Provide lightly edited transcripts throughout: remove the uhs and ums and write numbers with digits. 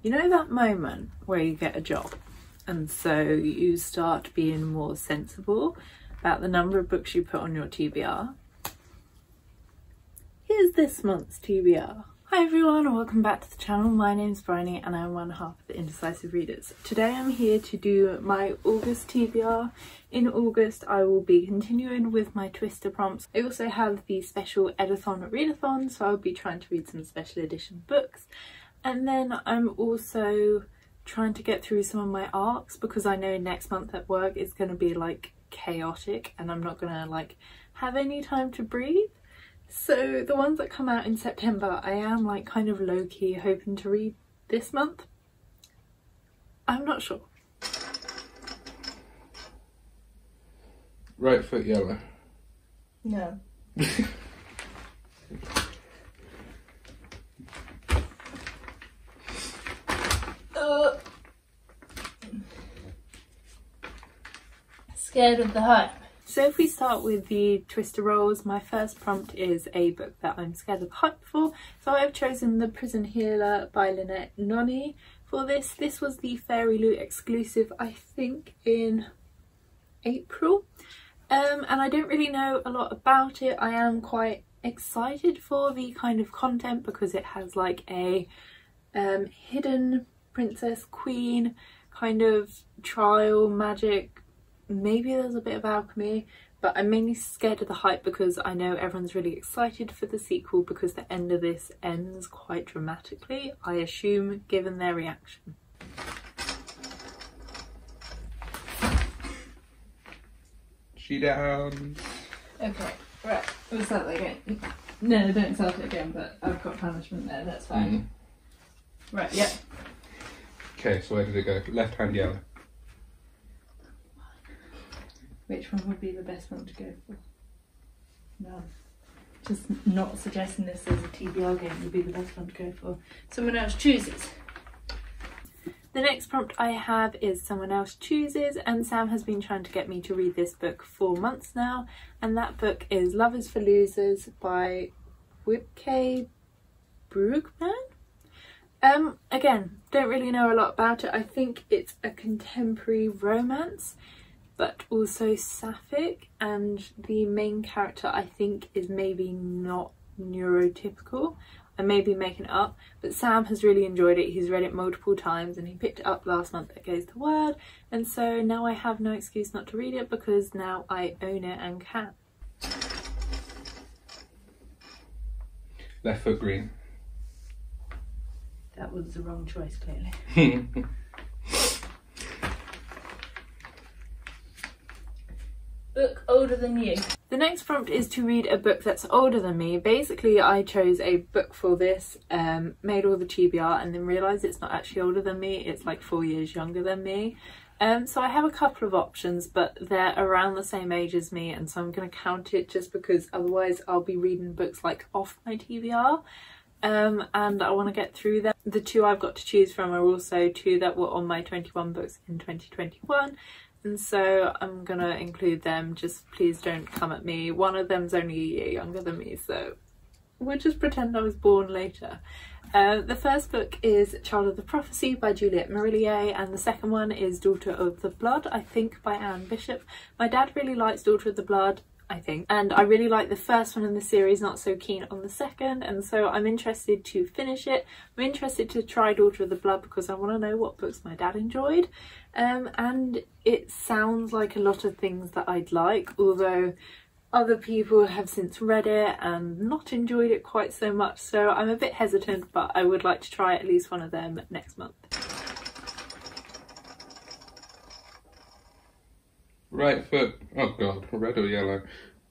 You know that moment where you get a job and so you start being more sensible about the number of books you put on your TBR? Here's this month's TBR. Hi everyone and welcome back to the channel. My name's Bryony and I'm one half of the Indecisive Readers. Today I'm here to do my August TBR. In August I will be continuing with my Twister prompts. I also have the special Edathon readathon, so I'll be trying to read some special edition books. And then I'm also trying to get through some of my arcs because I know next month at work is going to be like chaotic and I'm not going to like have any time to breathe. So the ones that come out in September I am like kind of low-key hoping to read this month. I'm not sure. Right foot yellow. No. Scared of the hype. So if we start with the Twister rolls, my first prompt is a book that I'm scared of the hype for. So I've chosen The Prison Healer by Lynette Noni for this. This was the Fairy Loot exclusive, I think, in April. And I don't really know a lot about it. I am quite excited for the kind of content because it has like a hidden princess queen kind of trial magic. Maybe there's a bit of alchemy, but I'm mainly scared of the hype because I know everyone's really excited for the sequel because the end of this ends quite dramatically, I assume, given their reaction. She down. Okay, right. We'll start that again. No, don't start it again, but I've got punishment there, that's fine. Right, yep. Okay, so where did it go? Left hand yellow. Which one would be the best one to go for? No. Just not suggesting this as a TBR game would be the best one to go for. Someone else chooses. The next prompt I have is Someone Else Chooses, and Sam has been trying to get me to read this book for months now, and that book is Love is for Losers by Wibke Brugman. Again, don't really know a lot about it. I think it's a contemporary romance, but also sapphic, and the main character I think is maybe not neurotypical. I may be making it up, but Sam has really enjoyed it. He's read it multiple times and he picked it up last month at Gaze the Word, and so now I have no excuse not to read it because now I own it and can. Left foot green. That was the wrong choice, clearly. Book older than you. The next prompt is to read a book that's older than me. Basically, I chose a book for this, made all the TBR, and then realised it's not actually older than me, it's like 4 years younger than me. So I have a couple of options, but they're around the same age as me, and so I'm going to count it just because otherwise I'll be reading books like off my TBR. And I want to get through them. The two I've got to choose from are also two that were on my 21 books in 2021. And so I'm gonna include them, just please don't come at me. One of them's only a year younger than me, so we'll just pretend I was born later. The first book is Child of the Prophecy by Juliette Marillier, and the second one is Daughter of the Blood, I think, by Anne Bishop. My dad really likes Daughter of the Blood, I think, and I really like the first one in the series, not so keen on the second, and so I'm interested to finish it. I'm interested to try Daughter of the Blood because I want to know what books my dad enjoyed, and it sounds like a lot of things that I'd like, although other people have since read it and not enjoyed it quite so much, so I'm a bit hesitant, but I would like to try at least one of them next month. Right foot. Oh god, red or yellow?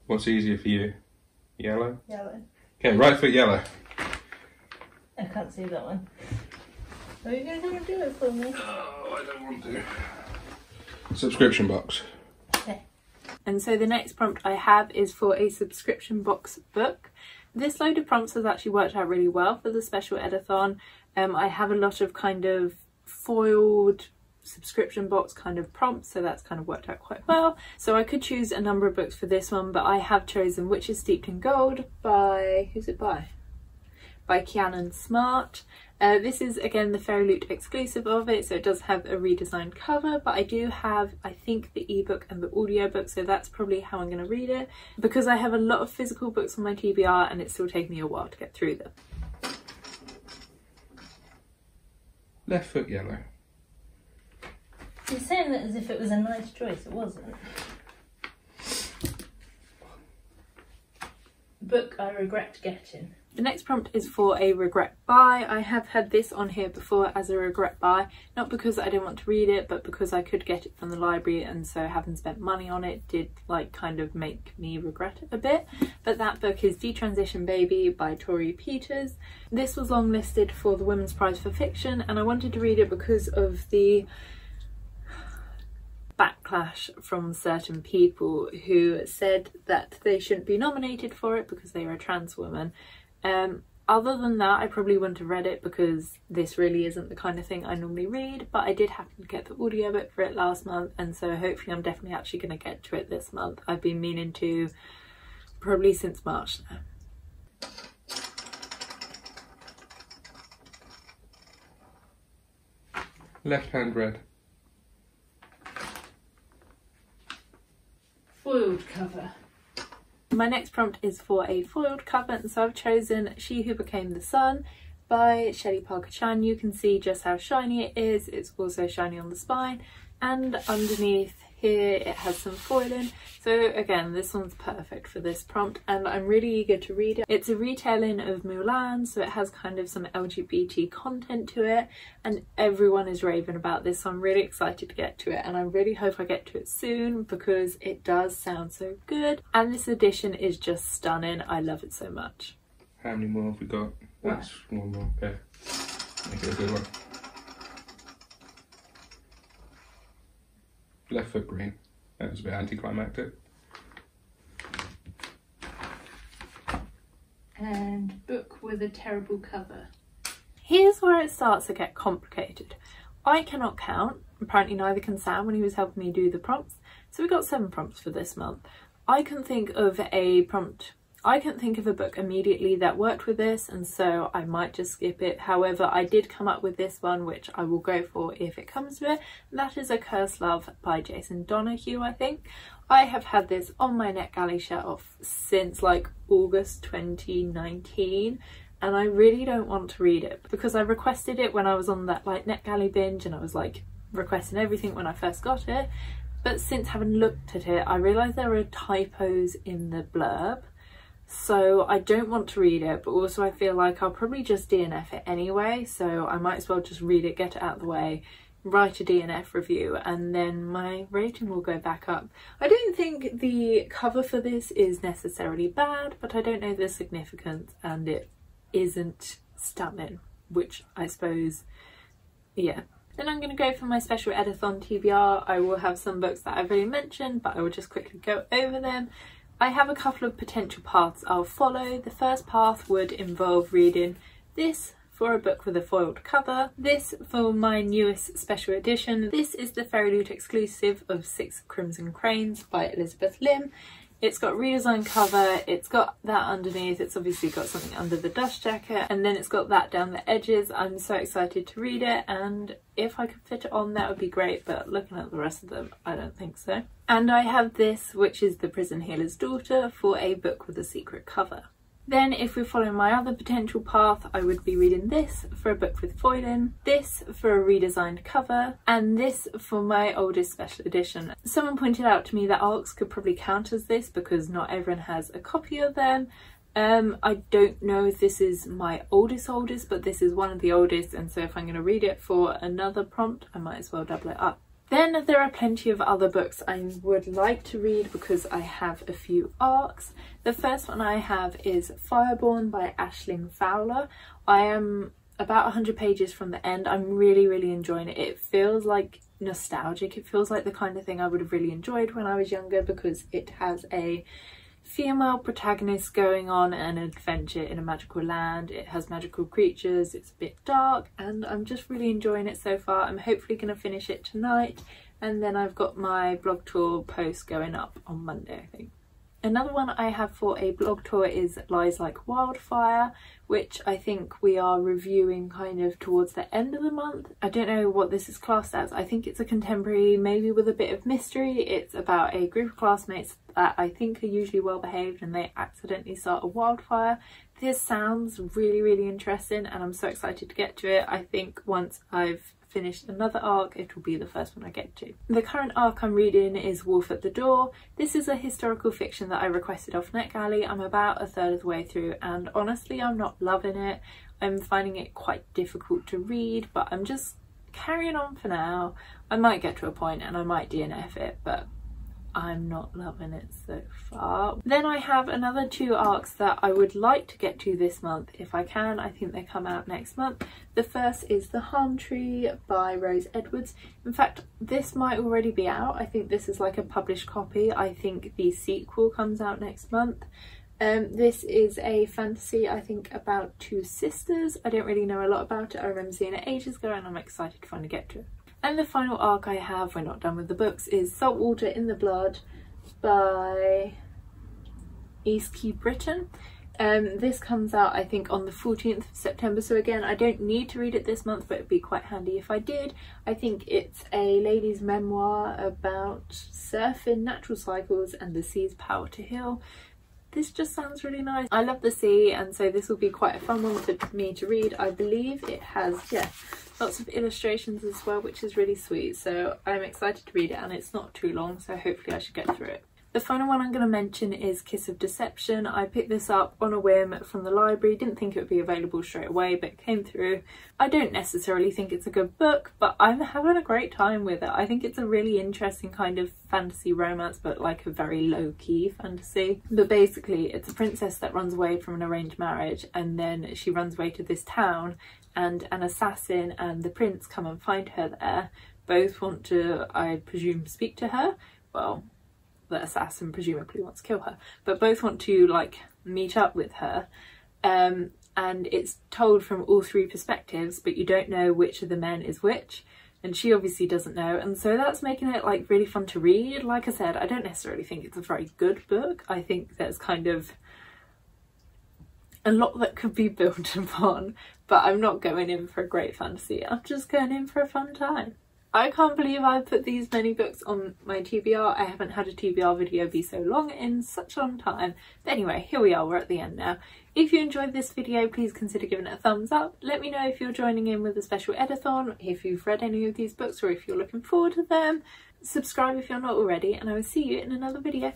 What's easier for you? Yellow? Yellow. Okay, right foot yellow. I can't see that one. Are you going to come and do it for me? Oh, I don't want to. Subscription box. Okay. And so the next prompt I have is for a subscription box book. This load of prompts has actually worked out really well for the special Edathon. I have a lot of kind of foiled subscription box kind of prompts, so that's kind of worked out quite well. So I could choose a number of books for this one, but I have chosen Witches Steeped in Gold by, who's it by? by Kianan Smart. This is again the Fairy Loot exclusive of it, so it does have a redesigned cover, but I do have, I think, the ebook and the audiobook, so that's probably how I'm going to read it, because I have a lot of physical books on my TBR and it's still taking me a while to get through them. Left Foot Yellow. You're saying that as if it was a nice choice, it wasn't. Book I regret getting. The next prompt is for a regret buy. I have had this on here before as a regret buy, not because I didn't want to read it, but because I could get it from the library, and so having spent money on it did like kind of make me regret it a bit. But that book is Detransition Baby by Tori Peters. This was longlisted for the Women's Prize for Fiction, and I wanted to read it because of the backlash from certain people who said that they shouldn't be nominated for it because they are a trans woman. Other than that, I probably wouldn't have read it because this really isn't the kind of thing I normally read, but I did happen to get the audiobook for it last month, and so hopefully I'm definitely actually going to get to it this month. I've been meaning to probably since March now. Left Hand Red. Foiled cover. My next prompt is for a foiled cover, and so I've chosen She Who Became the Sun by Shelley Parker Chan. You can see just how shiny it is. It's also shiny on the spine, and underneath here it has some foiling. So again, this one's perfect for this prompt, and I'm really eager to read it. It's a retelling of Mulan, so it has kind of some LGBT content to it, and everyone is raving about this, so I'm really excited to get to it, and I really hope I get to it soon because it does sound so good, and this edition is just stunning. I love it so much. How many more have we got? That's one more. Okay. Make it a good one. Left Foot Green. That was a bit anticlimactic. And Book with a Terrible Cover. Here's where it starts to get complicated. I cannot count. Apparently neither can Sam when he was helping me do the prompts. So we got 7 prompts for this month. I couldn't think of a book immediately that worked with this, and so I might just skip it. However, I did come up with this one, which I will go for if it comes to it. And that is A Cursed Love by Jason Donoghue, I think. I have had this on my NetGalley shelf since like August 2019, and I really don't want to read it because I requested it when I was on that like NetGalley binge, and I was like requesting everything when I first got it. But since having looked at it, I realised there are typos in the blurb. So I don't want to read it, but also I feel like I'll probably just DNF it anyway, so I might as well just read it, get it out of the way, write a DNF review, and then my rating will go back up. I don't think the cover for this is necessarily bad, but I don't know the significance, and it isn't stunning, which I suppose, yeah. Then I'm going to go for my special editathon TBR. I will have some books that I've already mentioned, but I will just quickly go over them. I have a couple of potential paths I'll follow. The first path would involve reading this for a book with a foiled cover, this for my newest special edition. This is the Fairy Loot exclusive of 6 Crimson Cranes by Elizabeth Lim. It's got redesigned cover, it's got that underneath, it's obviously got something under the dust jacket, and then it's got that down the edges. I'm so excited to read it, and if I could fit it on that would be great, but looking at the rest of them I don't think so. And I have this, which is The Prison Healer's Daughter, for a book with a secret cover. Then if we follow my other potential path, I would be reading this for a book with foiling, this for a redesigned cover, and this for my oldest special edition. Someone pointed out to me that ARCs could probably count as this because not everyone has a copy of them. I don't know if this is my oldest, but this is one of the oldest, and so if I'm going to read it for another prompt, I might as well double it up. Then there are plenty of other books I would like to read because I have a few ARCs. The first one I have is Fireborn by Aisling Fowler. I am about 100 pages from the end. I'm really enjoying it. It feels like nostalgic. It feels like the kind of thing I would have really enjoyed when I was younger because it has a female protagonist going on an adventure in a magical land. It has magical creatures, it's a bit dark, and I'm just really enjoying it so far. I'm hopefully going to finish it tonight, and then I've got my blog tour post going up on Monday, I think. Another one I have for a blog tour is Lies Like Wildfire, which I think we are reviewing kind of towards the end of the month. I don't know what this is classed as. I think it's a contemporary, maybe with a bit of mystery. It's about a group of classmates that I think are usually well behaved and they accidentally start a wildfire. This sounds really, really interesting and I'm so excited to get to it. I think once I've finished another arc, it will be the first one I get to. The current arc I'm reading is Wolf at the Door. This is a historical fiction that I requested off NetGalley. I'm about a third of the way through and honestly I'm not loving it. I'm finding it quite difficult to read, but I'm just carrying on for now. I might get to a point and I might DNF it, but I'm not loving it so far. Then I have another 2 arcs that I would like to get to this month if I can. I think they come out next month. The first is The Harm Tree by Rose Edwards. In fact, this might already be out. I think this is like a published copy. I think the sequel comes out next month. This is a fantasy, I think, about 2 sisters. I don't really know a lot about it. I remember seeing it ages ago and I'm excited to finally get to it. And the final arc I have, we're not done with the books, is Saltwater in the Blood by East Key Britain. This comes out I think on the 14th of September, so again I don't need to read it this month, but it'd be quite handy if I did. I think it's a lady's memoir about surfing, natural cycles and the sea's power to heal. This just sounds really nice. I love the sea and so this will be quite a fun one for me to read. I believe it has, yeah, lots of illustrations as well, which is really sweet. So I'm excited to read it and it's not too long, so hopefully I should get through it. The final one I'm going to mention is Kiss of Deception. I picked this up on a whim from the library, didn't think it would be available straight away, but it came through. I don't necessarily think it's a good book, but I'm having a great time with it. I think it's a really interesting kind of fantasy romance, but like a very low-key fantasy. But basically it's a princess that runs away from an arranged marriage and then she runs away to this town and an assassin and the prince come and find her there. Both want to, I presume, speak to her. Well, the assassin presumably wants to kill her, but both want to like meet up with her, and it's told from all 3 perspectives, but you don't know which of the men is which, and she obviously doesn't know, and so that's making it like really fun to read. Like I said, I don't necessarily think it's a very good book. I think there's kind of a lot that could be built upon, but I'm not going in for a great fantasy. I'm just going in for a fun time. I can't believe I've put these many books on my TBR. I haven't had a TBR video be so long in such a long time. But anyway, here we are, we're at the end now. If you enjoyed this video, please consider giving it a thumbs up. Let me know if you're joining in with a special editathon, if you've read any of these books or if you're looking forward to them. Subscribe if you're not already, and I will see you in another video.